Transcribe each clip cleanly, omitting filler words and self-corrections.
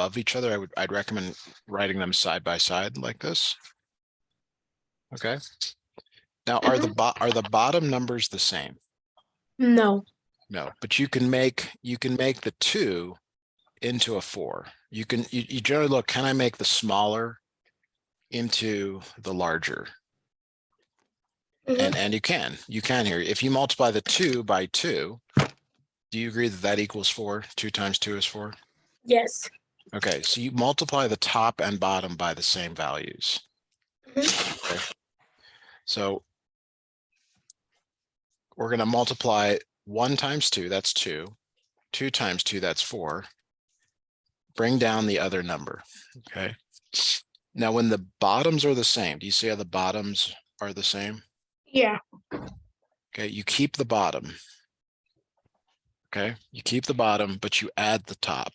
above each other, I'd recommend writing them side by side like this. Okay. Now, are the bottom numbers the same? No. No, but you can make the 2 into a 4. You generally look, can I make the smaller into the larger? And you can here. If you multiply the 2 by 2, do you agree that that equals 4? 2 times 2 is 4? Yes. Okay, so you multiply the top and bottom by the same values. Okay. So we're going to multiply 1 times 2, that's 2. 2 times 2, that's 4. Bring down the other number. Okay. Now, when the bottoms are the same, do you see how the bottoms are the same? Yeah. Okay, you keep the bottom. Okay, you keep the bottom, but you add the top.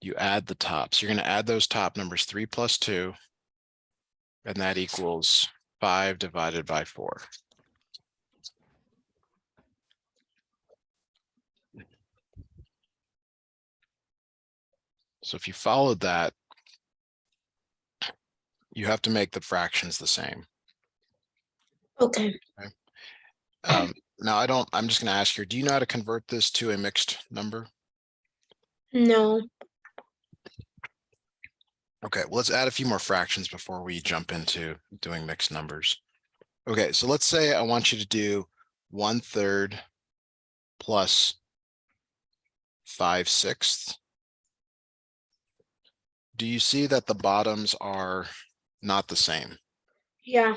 You add the top. So you're going to add those top numbers, 3 plus 2, and that equals 5 divided by 4. So if you followed that, you have to make the fractions the same. Okay. Now I'm just going to ask you, do you know how to convert this to a mixed number? No. Okay, well, let's add a few more fractions before we jump into doing mixed numbers. Okay, so let's say I want you to do 1/3 plus 5/6. Do you see that the bottoms are not the same? Yeah.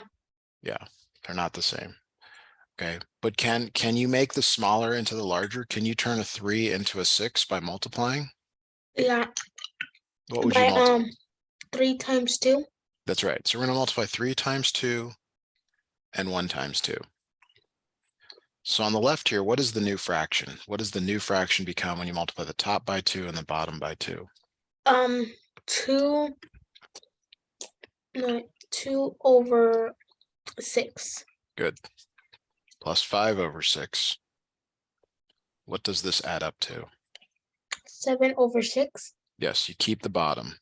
Yeah, they're not the same. Okay, but can you make the smaller into the larger? Can you turn a 3 into a 6 by multiplying? Yeah. What would you By multiply? 3 times 2. That's right. So we're going to multiply 3 times 2 and 1 times 2. So on the left here, what is the new fraction? What does the new fraction become when you multiply the top by 2 and the bottom by 2? 2. No, 2 over 6. Good. Plus 5 over 6. What does this add up to? 7 over 6. Yes, you keep the bottom.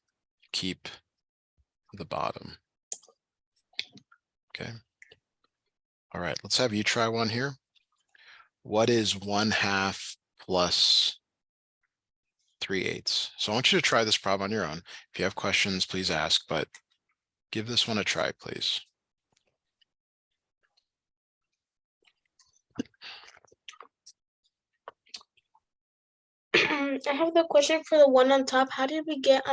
Keep the bottom. Okay. All right, let's have you try one here. What is 1/2 plus 3/8? So I want you to try this problem on your own. If you have questions, please ask, but give this one a try, please. I have the question for the one on top. How did we get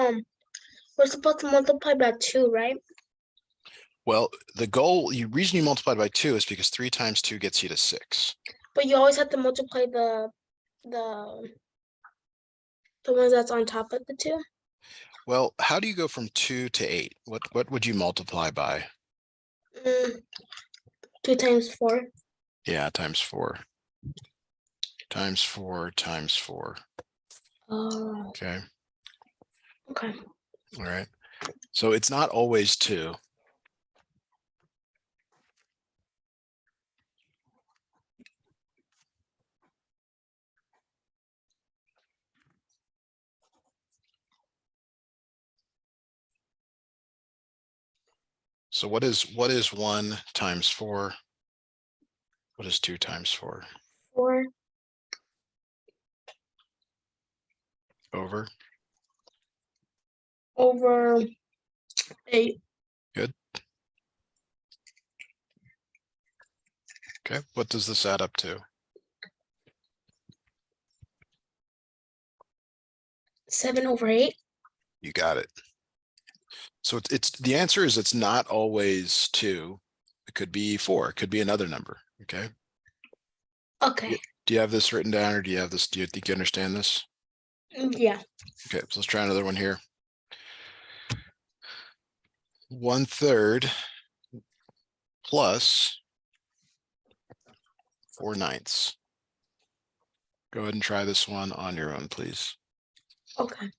we're supposed to multiply by 2, right? Well, the reason you multiplied by 2 is because 3 times 2 gets you to 6. But you always have to multiply the ones that's on top of the 2. Well, how do you go from 2 to 8? What would you multiply by? 2 times 4. Yeah, times 4. Times 4 times 4. Oh, Okay. okay. All right. So it's not always 2. So what is 1 times 4? What is 2 times 4? 4 Over. over 8. Good. Okay. What does this add up to? 7 over 8. You got it. So it's the answer is it's not always 2. It could be 4. It could be another number. Okay. Okay. Do you have this written down, or do you think you understand this? Yeah. Okay, so let's try another one here. 1/3 plus 4/9. Go ahead and try this one on your own, please. Okay.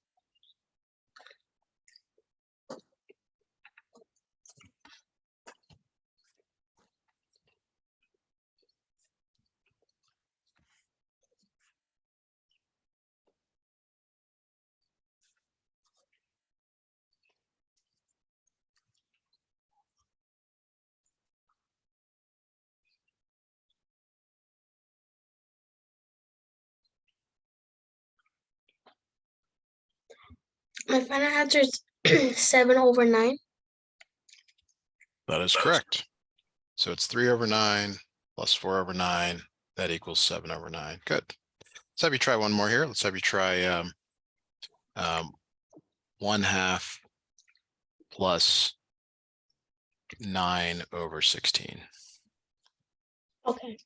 My final answer is 7/9. That is correct. So it's 3/9 plus 4/9. That equals 7/9. Good. Let's have you try one more here. Let's have you try 1/2 plus 9/16. Okay.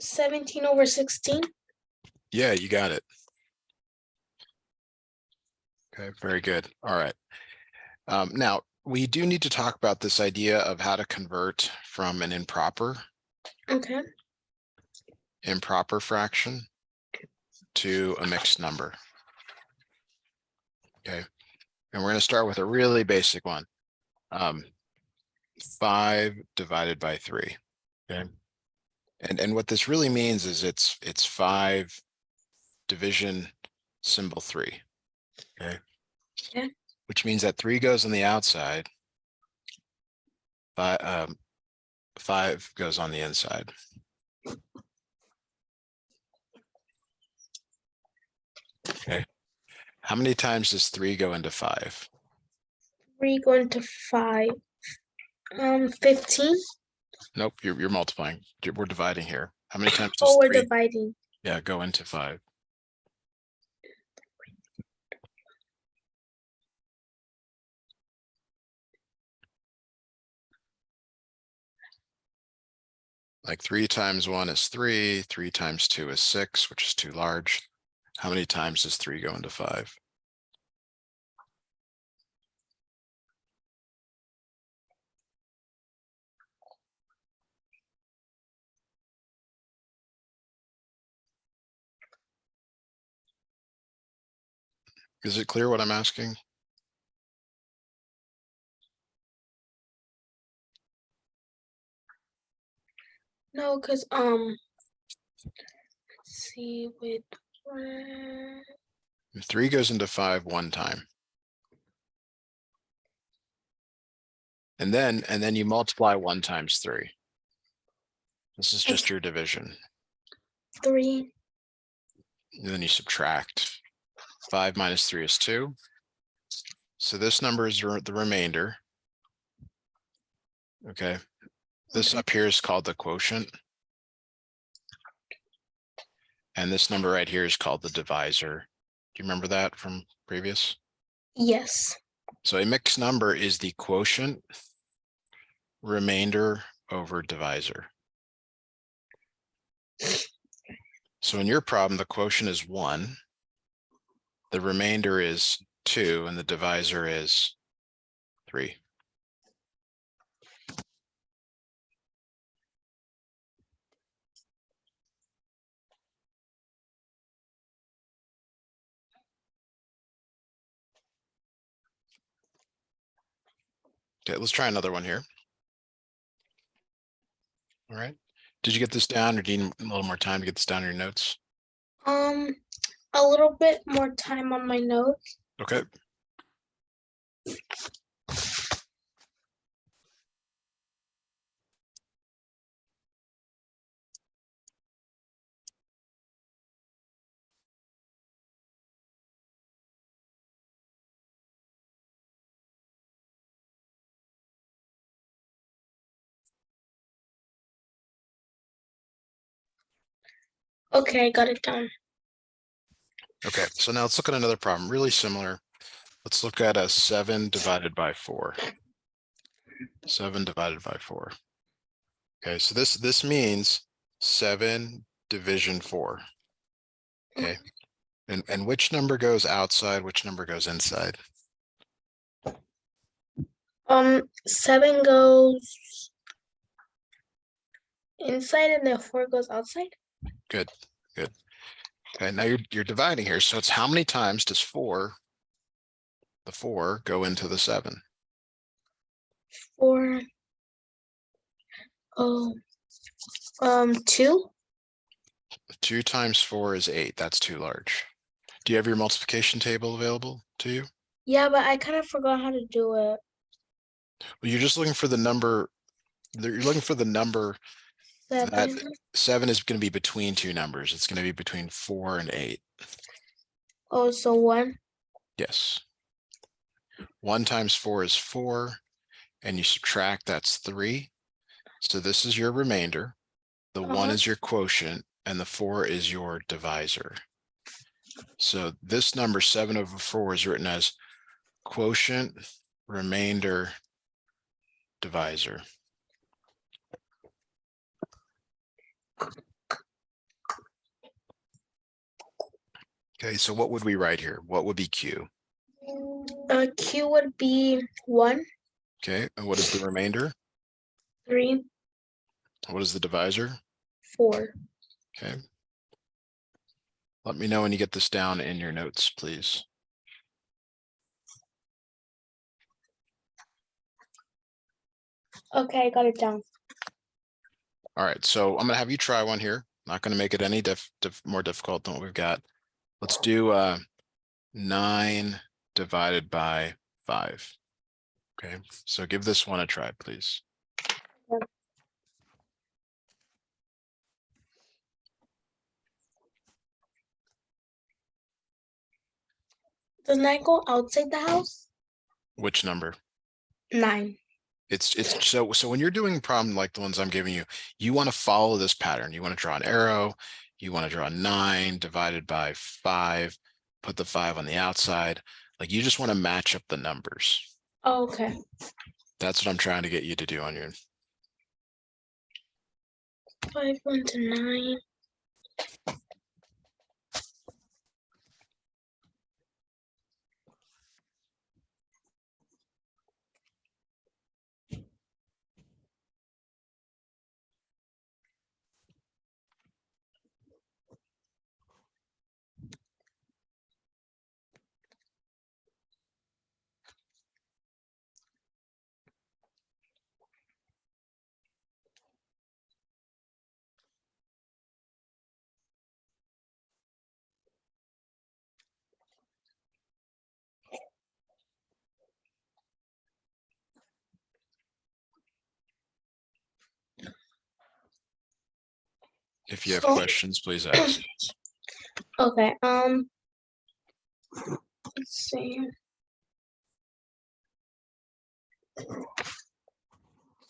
(17/16). Yeah, you got it. Okay, very good. All right. Now, we do need to talk about this idea of how to convert from an improper Okay. fraction to a mixed number. Okay, and we're going to start with a really basic one. 5 divided by 3. Okay, and what this really means is it's 5 division symbol 3. Okay. Okay. Which means that 3 goes on the outside. 5 goes on the inside. Okay. How many times does 3 go into 5? 3 going to 5. 15. Nope, you're multiplying. We're dividing here. How many times does Oh, we're 3 dividing. go into 5? Like 3 times 1 is 3, 3 times 2 is 6, which is too large. How many times does 3 go into 5? Is it clear what I'm asking? No, because let's see with 3 goes into 5 one time. And then you multiply 1 times 3. This is just your division. 3. And then you subtract. 5 minus 3 is 2. So this number is the remainder. Okay. This Okay. up here is called the quotient. And this number right here is called the divisor. Do you remember that from previous? Yes. So a mixed number is the quotient remainder over divisor. So in your problem, the quotient is 1. The remainder is 2, and the divisor is 3. Okay, let's try another one here. All right. Did you get this down, or do you need a little more time to get this down in your notes? A little bit more time on my notes. Okay. Okay, I got it down. Okay, so now let's look at another problem, really similar. Let's look at a 7 divided by 4. 7 divided by 4. Okay, so this means 7 division 4. Okay, and which number goes outside, which number goes inside? 7 goes inside and the 4 goes outside. Good, good. Okay, now you're dividing here, so it's how many times does the 4 go into the 7? 4, 2. 2 times 4 is 8. That's too large. Do you have your multiplication table available to you? Yeah, but I kind of forgot how to do it. Well, you're just looking for the number. You're looking for the number that 7. 7 is going to be between two numbers. It's going to be between 4 and 8. Oh, so 1. Yes. 1 times 4 is 4, and you subtract, that's 3. So this is your remainder. The 1 is your quotient, and the 4 is your divisor. So this number 7/4 is written as quotient, remainder, divisor. Okay, so what would we write here? What would be Q? Q would be 1, Okay, and what is the remainder? 3, What is the divisor? 4. Okay. Let me know when you get this down in your notes, please. Okay, I got it down. All right, so I'm gonna have you try one here. Not gonna make it any more difficult than what we've got. Let's do 9 divided by 5. Okay, so give this one a try, please. Does 9 go outside the house? Which number? 9. It's so when you're doing a problem like the ones I'm giving you, you want to follow this pattern. You want to draw an arrow, you want to draw 9 divided by 5, put the 5 on the outside. Like you just want to match up the numbers. Oh, okay. That's what I'm trying to get you to do on your. 5, 1 to 9. If you have So- questions, please ask. Okay, let's see.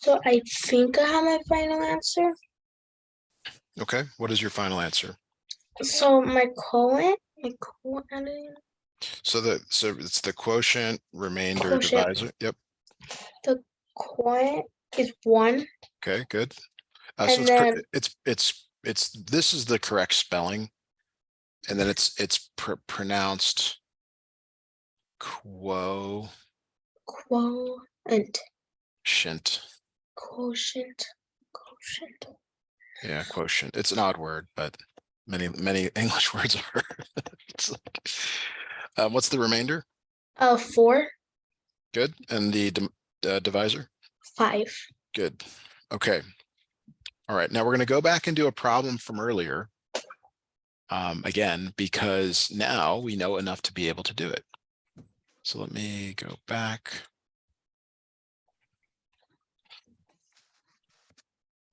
So I think I have my final answer. Okay, what is your final answer? So my colon. So it's the quotient, remainder, Quotient. divisor. Yep. The quotient is 1. Okay, good. And So then it's this is the correct spelling, and then it's pronounced quotient. quotient. Quotient. Yeah, quotient. It's an odd word, but many English words are. It's like, what's the remainder? 4, Good. And the divisor? 5. Good. Okay. All right. Now we're going to go back and do a problem from earlier. Again, because now we know enough to be able to do it. So let me go back.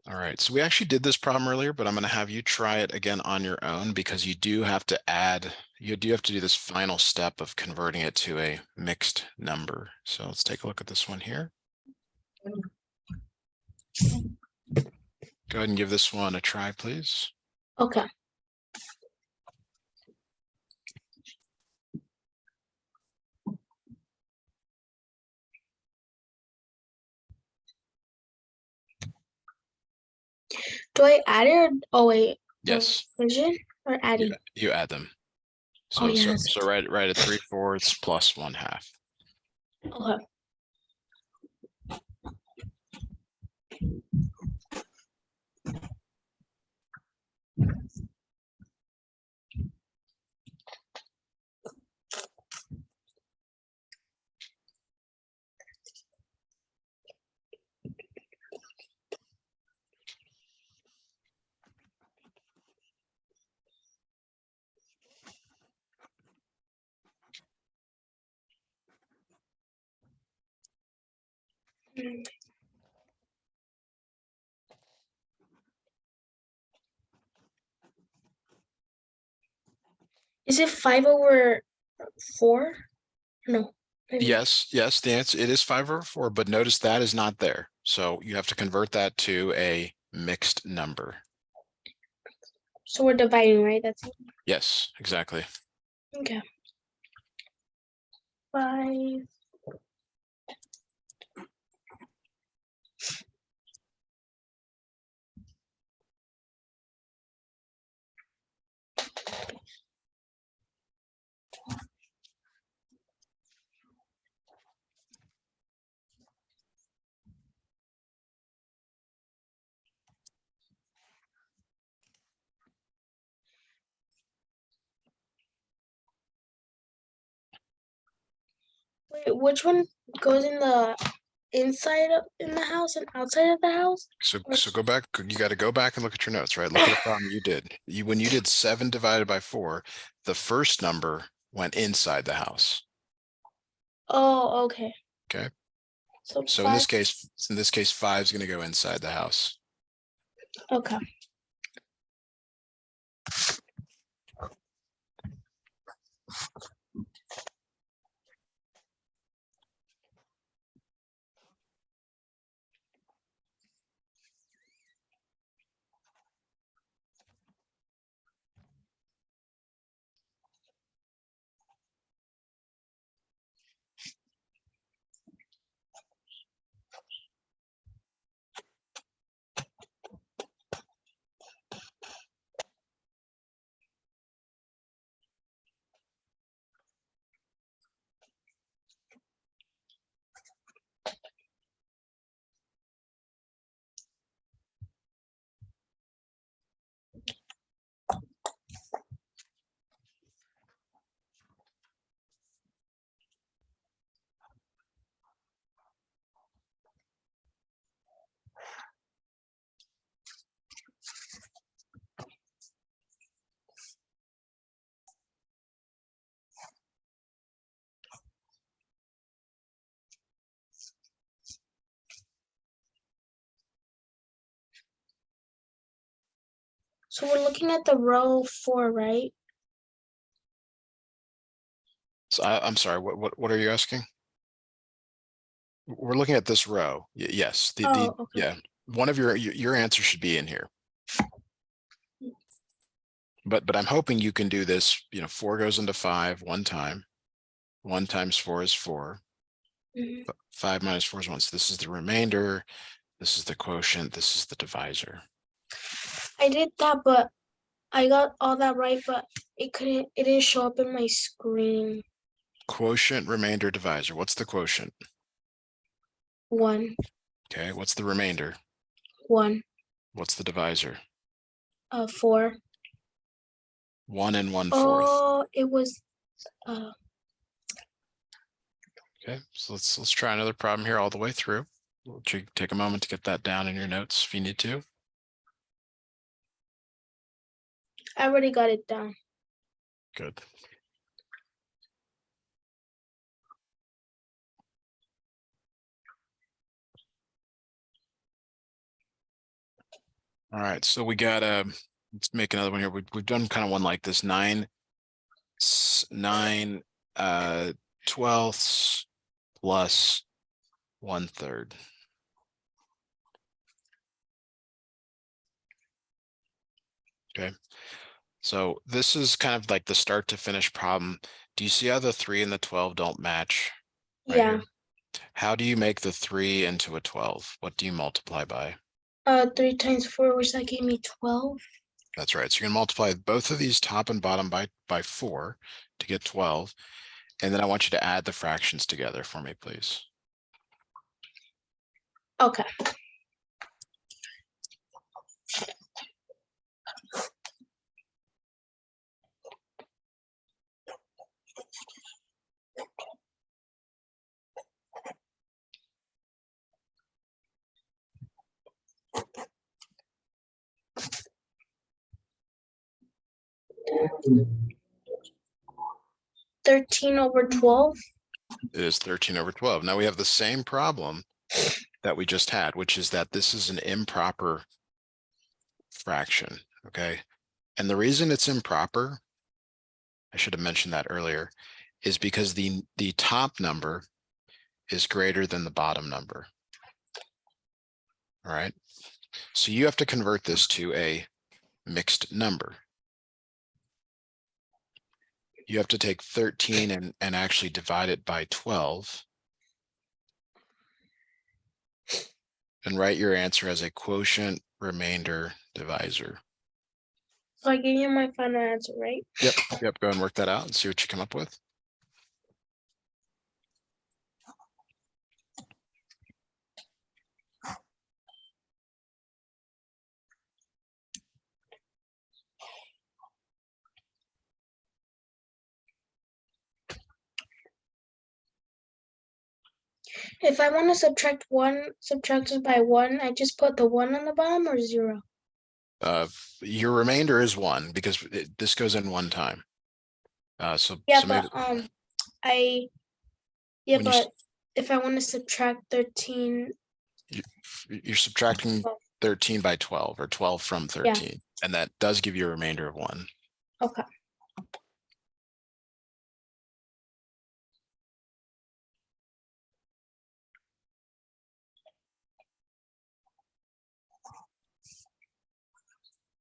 All right, so we actually did this problem earlier, but I'm going to have you try it again on your own because you do have to do this final step of converting it to a mixed number. So let's take a look at this one here. Go ahead and give this one a try, please. Okay. Do I add it? Oh wait. Yes. Division or adding? You add them. Oh So yes. so write at 3/4 plus 1/2. Okay. Is it 5/4? No. maybe not. Yes, the answer, it is 5/4, but notice that is not there. So you have to convert that to a mixed number. So we're dividing, right? That's it. Yes, exactly. Okay. 5. Wait, which one goes in the inside of in the house and outside of the house? So go back, you got to go back and look at your notes, right? Look at the problem you did. When you did 7 divided by 4, the first number went inside the house. Oh, okay. Okay. So So 5. in this case, 5 is going to go inside the house. Okay. So we're looking at the row 4, right? So I'm sorry, what are you asking? We're looking at this row. Yes, Oh, okay. yeah, one of your answer should be in here. But I'm hoping you can do this, 4 goes into 5 one time. 1 times 4 is 4. Mhm. 5 minus 4 is 1. So this is the remainder. This is the quotient. This is the divisor. I did that, but I got all that right, but it didn't show up in my screen. Quotient, remainder, divisor. What's the quotient? 1. Okay, what's the remainder? 1. What's the divisor? 4. 1 and 1/4. Oh, it was Okay, so let's try another problem here all the way through. We'll take a moment to get that down in your notes if you need to. I already got it down. Good. All right, so we got let's make another one here. We've done kind of one like this: 9 twelfths plus 1/3. Okay, so this is kind of like the start to finish problem. Do you see how the 3 and the 12 don't match? Right Yeah. here? How do you make the 3 into a 12? What do you multiply by? 3 times 4, which that gave me 12. That's right. So you're gonna multiply both of these top and bottom by 4 to get 12. And then I want you to add the fractions together for me, please. Okay. It 13/12. is 13/12. Now we have the same problem, that we just had, which is that this is an improper fraction, okay? And the reason it's improper, I should have mentioned that earlier, is because the top number is greater than the bottom number. All right, so you have to convert this to a mixed number. You have to take 13 and actually divide it by 12 and write your answer as a quotient remainder divisor. So I gave you my final answer, right? Yep, go ahead and work that out and see what you come up with. If I want to subtract one subtracted by 1, I just put the 1 on the bottom or 0? Your remainder is 1 because this goes in one time. So Yeah, so but maybe when but if I want to subtract 13, you're subtracting 13 by 12 or 12 from 13, and that does give you a remainder of 1. okay.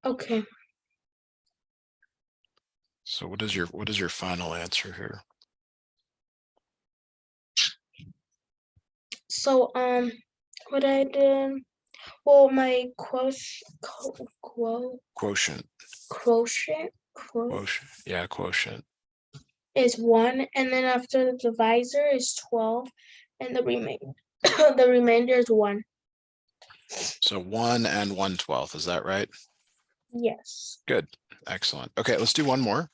Okay. So what is your final answer here? So what I did, well, my Quotient. Yeah, quotient. is 1, and then after the divisor is 12, and the remainder the remainder is 1. So 1 and 1/12, is that right? Yes. Good, excellent. Okay, let's do one more.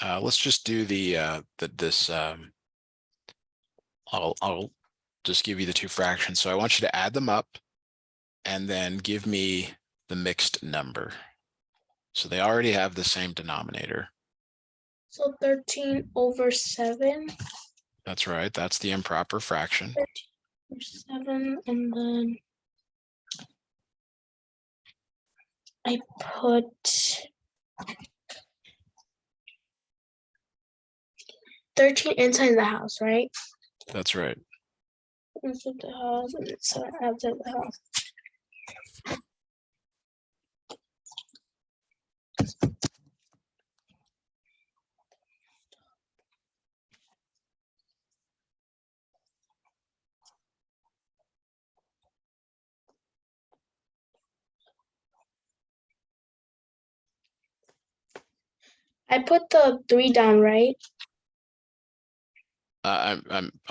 Let's just do I'll just give you the two fractions. So I want you to add them up and then give me the mixed number. So they already have the same denominator. So 13 over 7. That's right, that's the improper fraction. 13 over 7, and then I put 13 inside the house, right? That's right. Inside the house, and it's 7 outside the house. I put the 3 down, right? I'm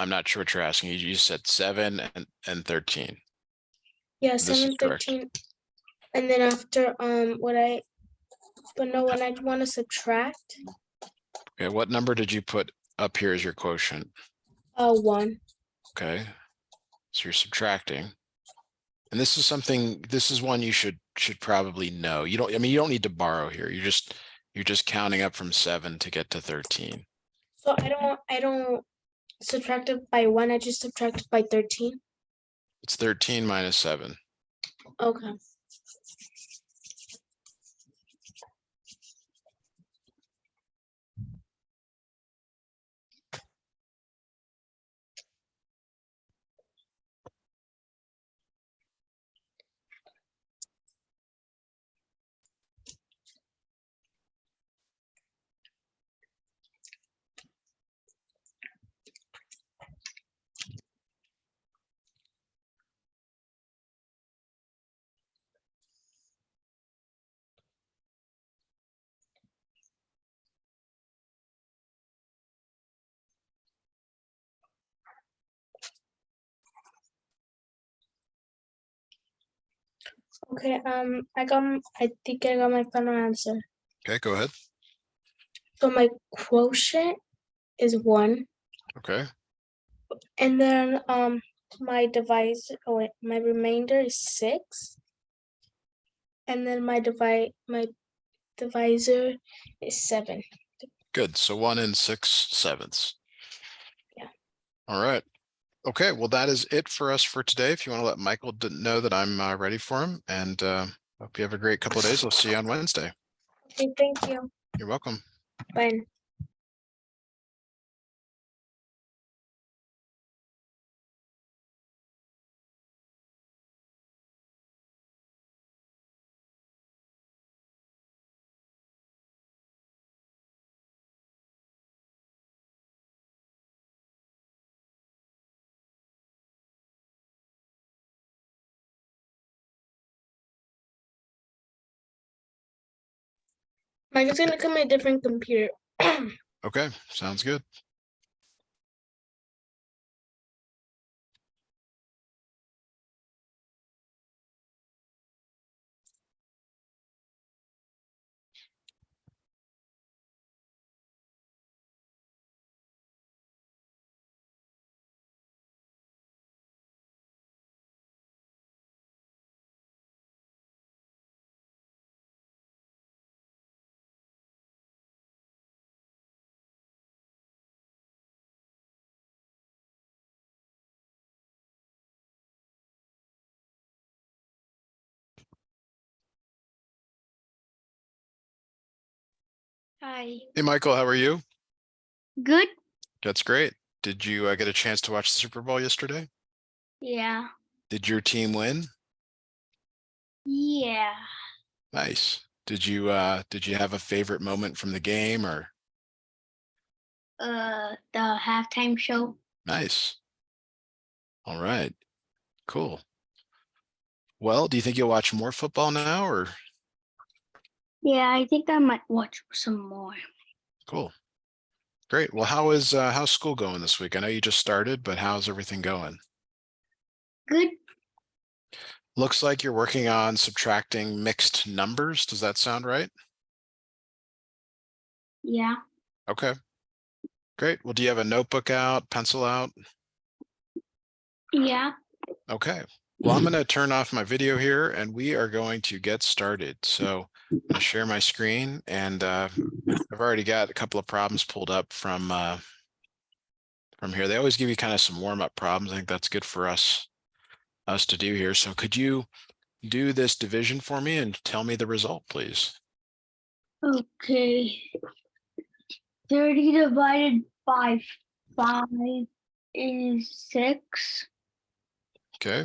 not sure what you're asking. You said 7 and 13. Yeah, This is 7, correct. 13. And then after when I want to subtract. Okay, what number did you put up here as your quotient? 1. Okay, so you're subtracting. And this is one you should probably know. You don't need to borrow here. You're just counting up from 7 to get to 13. So I don't subtract it by 1, I just subtract it by 13. It's 13 minus 7. Okay. Okay, I think I got my final answer. Okay, go ahead. So my quotient is 1, Okay, and then my my remainder is 6, and then my divisor is 7. good. So 1 and 6/7. Yeah. All right. Okay, well, that is it for us for today. If you want to let Michael know that I'm ready for him, and hope you have a great couple of days. I'll see you on Wednesday. Okay, thank you. You're welcome. Bye. Mike's gonna come in a different computer. Okay, sounds good. Hi. Hey, Michael, how are you? Good? That's great. Did you get a chance to watch the Super Bowl yesterday? Yeah. Did your team win? Yeah. Nice. Did you have a favorite moment from the game or? The halftime show. Nice. All right. Cool. Well, do you think you'll watch more football now or? Yeah, I think I might watch some more. Cool. Great. Well, how's school going this week? I know you just started, but how's everything going? Good? Looks like you're working on subtracting mixed numbers. Does that sound right? Yeah. Okay. Great. Well, do you have a notebook out, pencil out? Yeah. Okay. Well, I'm going to turn off my video here and we are going to get started. So I'm going to share my screen and I've already got a couple of problems pulled up from here. They always give you kind of some warm up problems. I think that's good for us to do here. So could you do this division for me and tell me the result, please? Okay. 30 divided by 5 is 6. Okay.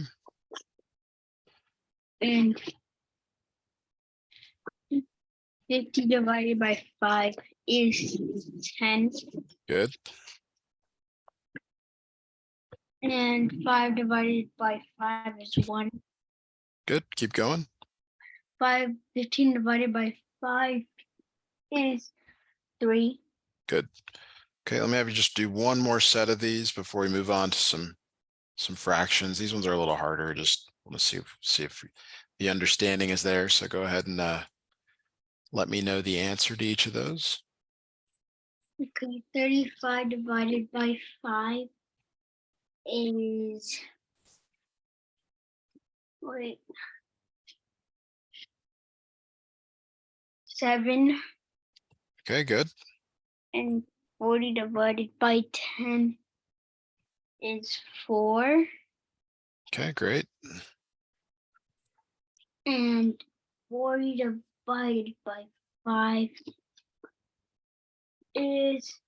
And 50 divided by 5 is 10. Good. And 5 divided by 5 is 1. Good. Keep going. 15 divided by 5 is 3. Good. Okay, let me have you just do one more set of these before we move on to some fractions. These ones are a little harder. Just want to see if the understanding is there. So go ahead and let me know the answer to each of those. Okay, 35 divided by 5 is, wait, 7. Okay, good. And 40 divided by 10 is 4. Okay, great. And 40 divided by 5 is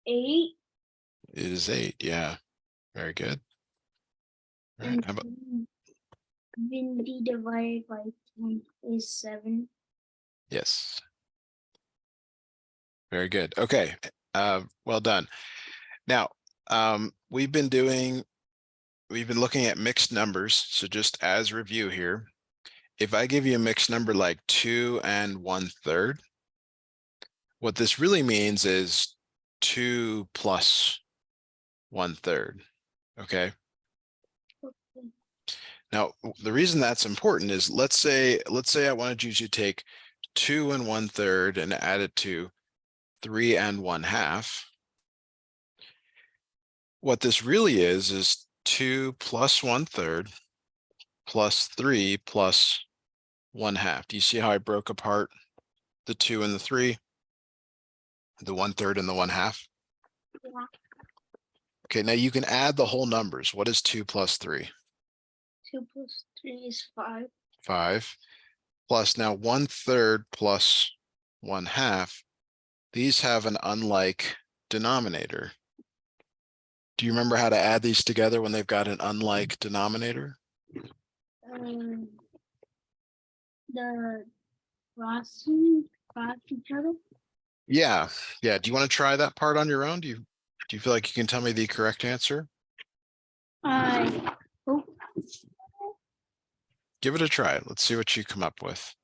8. It is 8. Yeah, very good. All right, And how about 20 divided by 10 is 7. yes. Very good. Okay, well done. Now, we've been looking at mixed numbers. So just as review here, if I give you a mixed number like 2 and 1/3, what this really means is 2 plus 1/3. Okay. Now, the reason that's important is let's say I wanted you to take 2 and 1/3 and add it to 3 and 1/2. What this really is 2 plus 1/3 plus 3 plus 1/2. Do you see how I broke apart the 2 and the 3, the 1/3 and the 1/2? Yeah. Okay, now you can add the whole numbers. What is 2 plus 3? 2 plus 3 is 5. 5. Plus now 1/3 plus 1/2. These have an unlike denominator. Do you remember how to add these together when they've got an unlike denominator? The cross each other. Yeah, yeah. Do you want to try that part on your own? Do you feel like you can tell me the correct answer? I hope. Give it a try. Let's see what you come up with.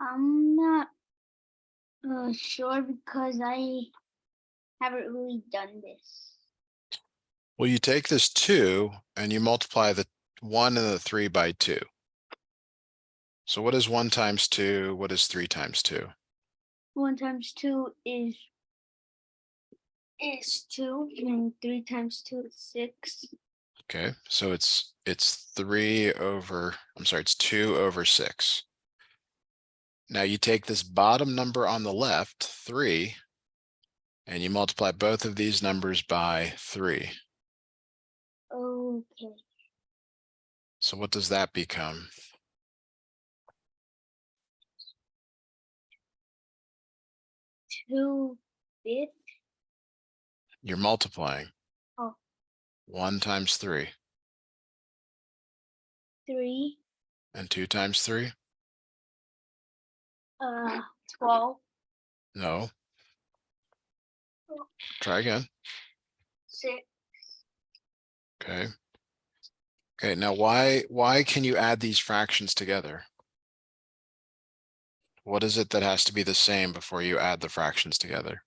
I'm not sure because I haven't really done this. Well, you take this 2 and you multiply the 1 and the 3 by 2. So what is 1 times 2? What is 3 times 2? 1 times 2 is 2, and 3 times 2 is 6. Okay, so it's 3 over, I'm sorry, it's 2 over 6. Now you take this bottom number on the left, 3, and you multiply both of these numbers by 3. Okay. So what does that become? 2/5. You're multiplying. Oh. 1 times 3 3. and 2 times 3? 12. No. Try again. 6. Okay. Okay, now why can you add these fractions together? What is it that has to be the same before you add the fractions together?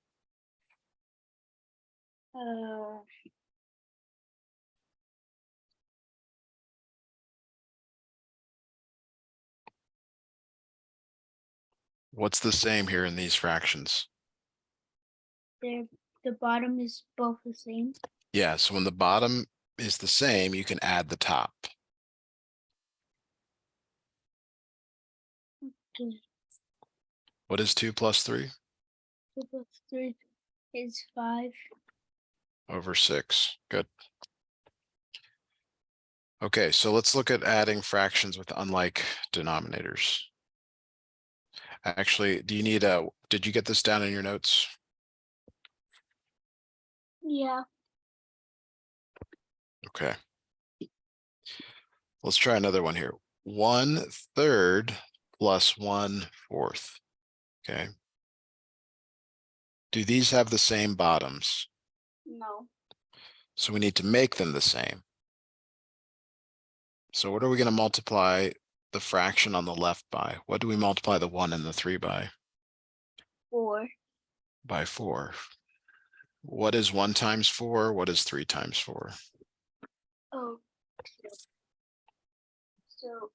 What's the same here in these fractions? The bottom is both the same. Yeah, so when the bottom is the same, you can add the top. Okay. What is 2 plus 3? 2 plus 3 is 5. Over 6. Good. Okay, so let's look at adding fractions with unlike denominators. Actually, do you need did you get this down in your notes? Yeah. Okay. Let's try another one here. 1/3 plus 1/4. Okay. Do these have the same bottoms? No. So we need to make them the same. So what are we going to multiply the fraction on the left by? What do we multiply the 1 and the 3 by? 4. By 4. What is 1 times 4? What is 3 times 4? Oh. So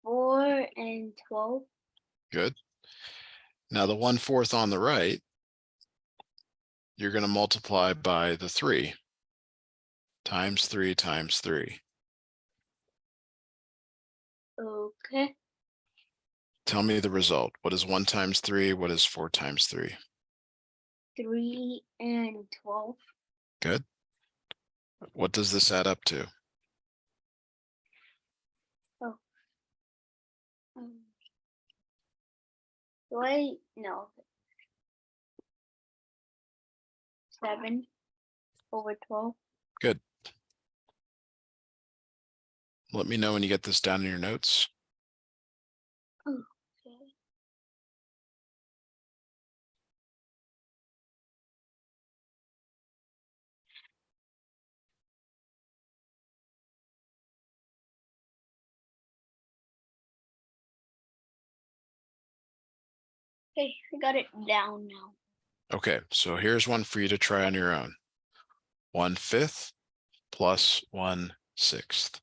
4 and 12. Good. Now the 1/4 on the right, you're going to multiply by the 3 times 3 times 3. Okay. Tell me the result. What is 1 times 3? What is 4 times 3? 3 and 12. Good. What does this add up to? Wait, no. 7 over 12. Good. Let me know when you get this down in your notes. Okay. Okay, I got it down now. Okay, so here's one for you to try on your own. 1/5 plus 1/6.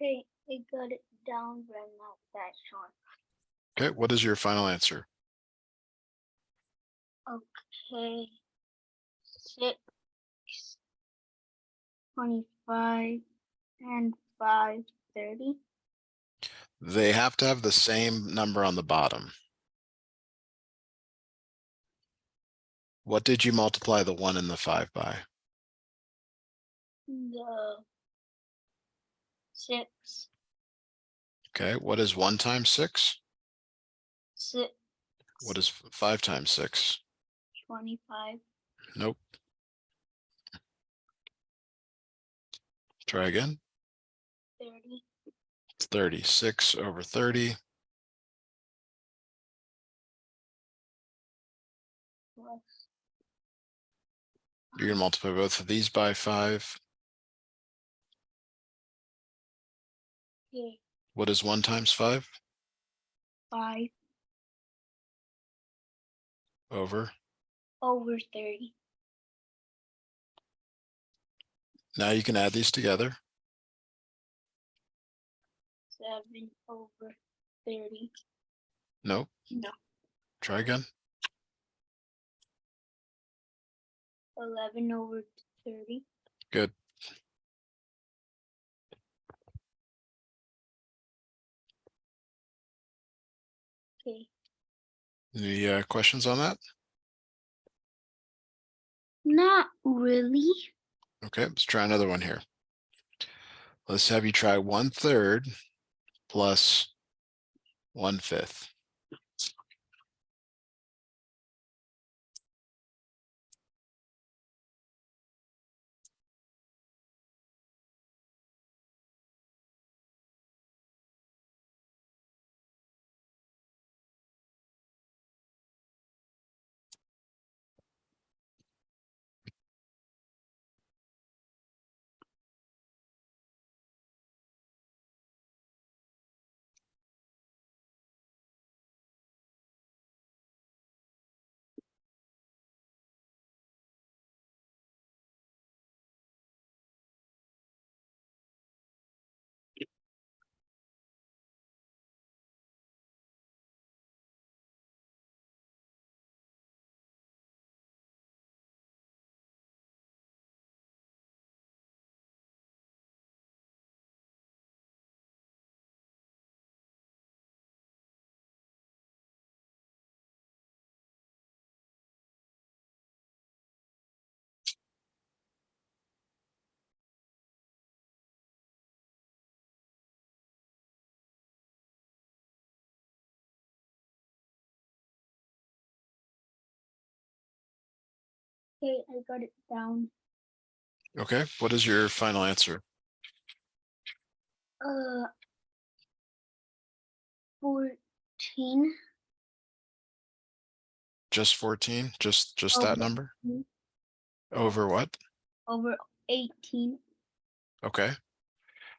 Okay, I got it down, but I'm not that sure. Okay, what is your final answer? Okay. 6, 25, and 5, 30. They have to have the same number on the bottom. What did you multiply the 1 and the 5 by? The 6, Okay, what is 1 times 6? 6, What is 5 times 6? 25, Nope. Try again. 30. It's 36 over 30. Plus. You're going to multiply both of these by 5. Okay, What is 1 times 5? 5 Over. over 30. Now you can add these together. 7 over 30. Nope. No. Try again. 11 over 30. Good. Okay. Any questions on that? Not really. Okay, let's try another one here. Let's have you try 1/3 plus 1/5. Okay, I got it down. Okay, what is your final answer? 14 Just 14? Just over that number? 18 Over what? over 18 Okay.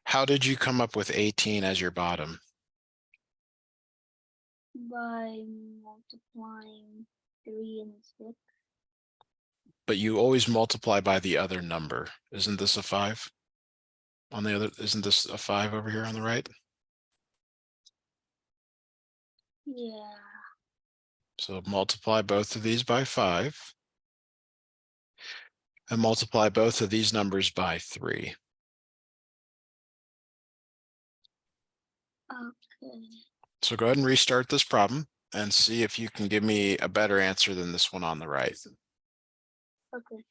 How did you come up with 18 as your bottom? by multiplying 3 and 6. But you always multiply by the other number. Isn't this a 5? On the other, isn't this a 5 over here on the right? Yeah. So multiply both of these by 5. And multiply both of these numbers by 3. Okay. So go ahead and restart this problem and see if you can give me a better answer than this one on the right. Okay.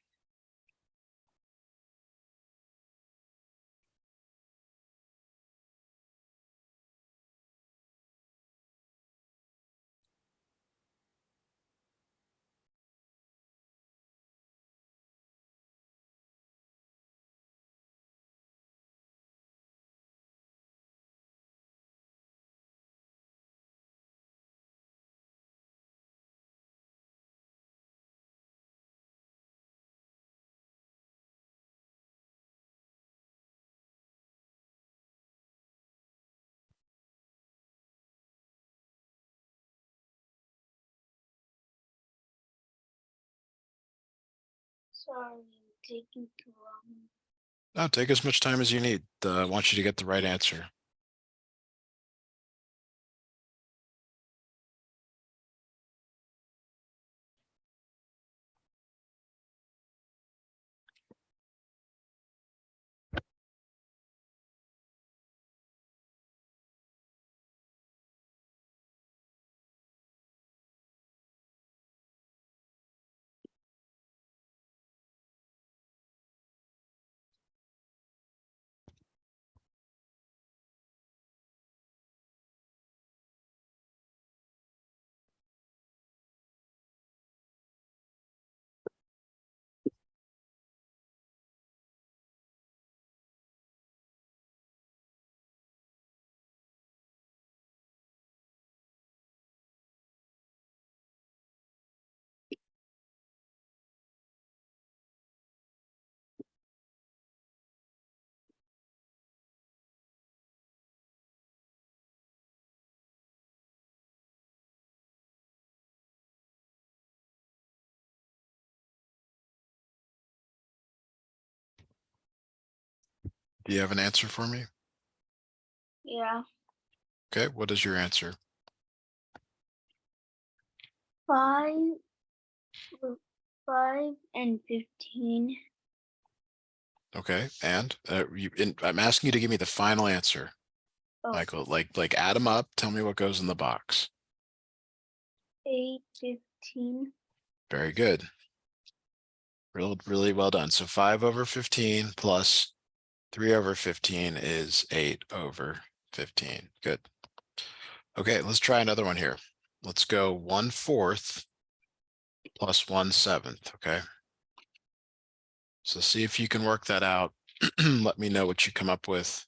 Sorry, I'm taking too long. No, take as much time as you need. I want you to get the right answer. Do you have an answer for me? Yeah. Okay, what is your answer? 5 and 15. Okay, and I'm asking you to give me the final answer, Oh, Michael. Like add them up. Tell me what goes in the box. 8, 15. Very good. Really well done. So 5 over 15 plus 3 over 15 is 8 over 15. Good. Okay, let's try another one here. Let's go 1/4 plus 1/7. Okay. So see if you can work that out. Let me know what you come up with.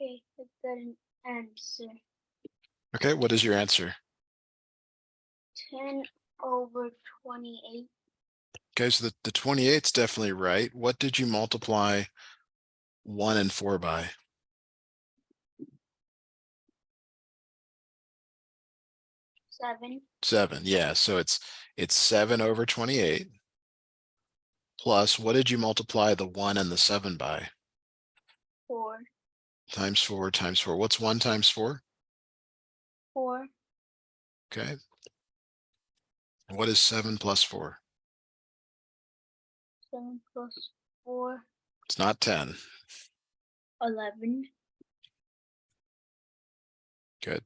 Okay, I got an answer. Okay, what is your answer? 10 over 28. Okay, so the 28 is definitely right. What did you multiply 1 and 4 by? 7. 7. Yeah, so it's 7 over 28. Plus, what did you multiply the 1 and the 7 by? 4. Times 4 times 4. What's 1 times 4? 4. Okay. What is 7 plus 4? 7 plus 4. It's not 10. 11. Good.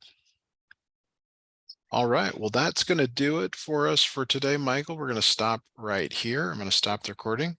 All right, well, that's going to do it for us for today, Michael. We're going to stop right here. I'm going to stop the recording.